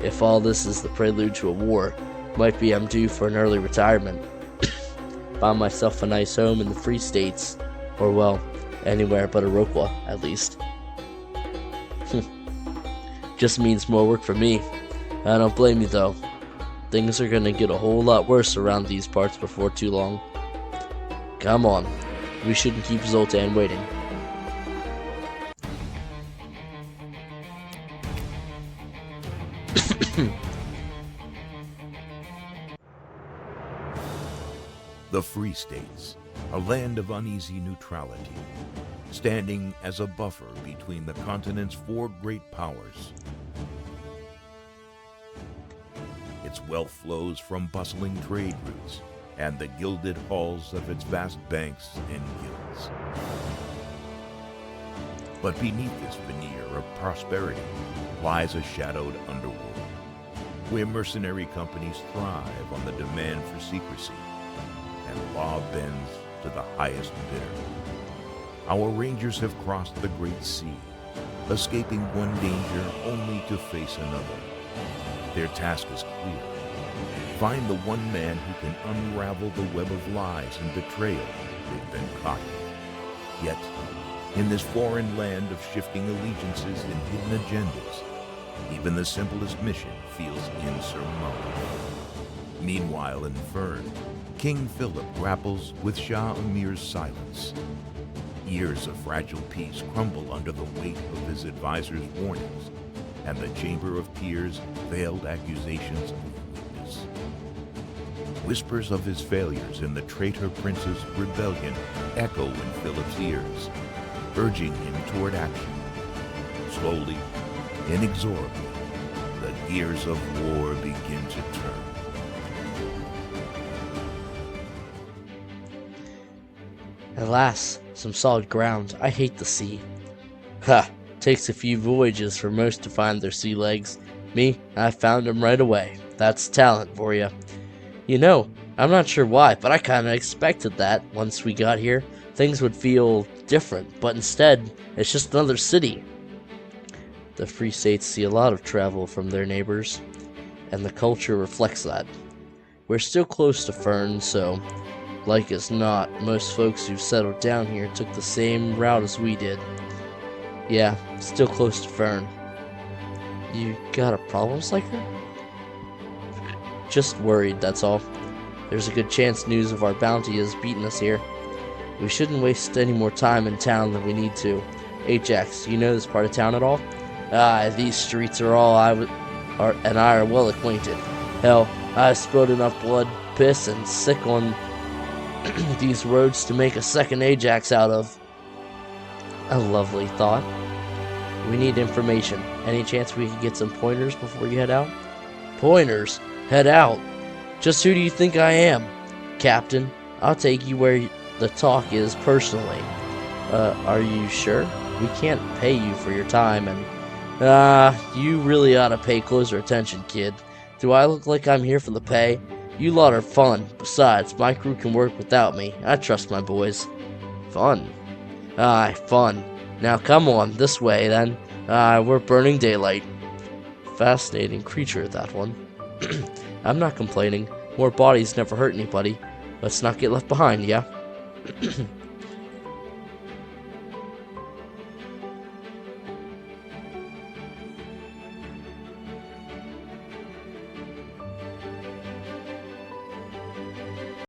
if all this is the prelude to a war, might be I'm due for an early retirement. Find myself a nice home in the Free States, or well, anywhere but Iroquois, at least. Just means more work for me. I don't blame you though. Things are gonna get a whole lot worse around these parts before too long. Come on, we shouldn't keep Zoltan waiting. The Free States, a land of uneasy neutrality, standing as a buffer between the continent's 4 great powers. Its wealth flows from bustling trade routes and the gilded halls of its vast banks and guilds. But beneath this veneer of prosperity lies a shadowed underworld, where mercenary companies thrive on the demand for secrecy, and law bends to the highest bidder. Our rangers have crossed the great sea, escaping one danger only to face another. Their task is clear. Find the one man who can unravel the web of lies and betrayal they've been caught in. Yet, in this foreign land of shifting allegiances and hidden agendas, even the simplest mission feels insurmountable. Meanwhile, in Fern, King Philip grapples with Shah Amir's silence. Years of fragile peace crumble under the weight of his advisor's warnings, and the Chamber of Peers' veiled accusations of weakness. Whispers of his failures in the traitor prince's rebellion echo in Philip's ears, urging him toward action. Slowly, inexorably, the gears of war begin to turn. At last, some solid ground. I hate the sea. Ha! Takes a few voyages for most to find their sea legs. Me, I found them right away. That's talent for you. You know, I'm not sure why, but I kinda expected that once we got here. Things would feel different, but instead, it's just another city. The Free States see a lot of travel from their neighbors, and the culture reflects that. We're still close to Fern, so like as not, most folks who've settled down here took the same route as we did. Yeah, still close to Fern. You got a problem, Sliker? Just worried, that's all. There's a good chance news of our bounty has beaten us here. We shouldn't waste any more time in town than we need to. Ajax, you know this part of town at all? These streets are all I are well acquainted. Hell, I've spilled enough blood, piss, and sick on these roads to make a second Ajax out of. A lovely thought. We need information. Any chance we could get some pointers before you head out? Pointers? Head out? Just who do you think I am? Captain, I'll take you where the talk is personally. Are you sure? We can't pay you for your time, and you really ought to pay closer attention, kid. Do I look like I'm here for the pay? You lot are fun. Besides, my crew can work without me. I trust my boys. Fun? Aye, fun. Now come on, this way then. We're burning daylight. Fascinating creature, that one. I'm not complaining. More bodies never hurt anybody. Let's not get left behind, yeah?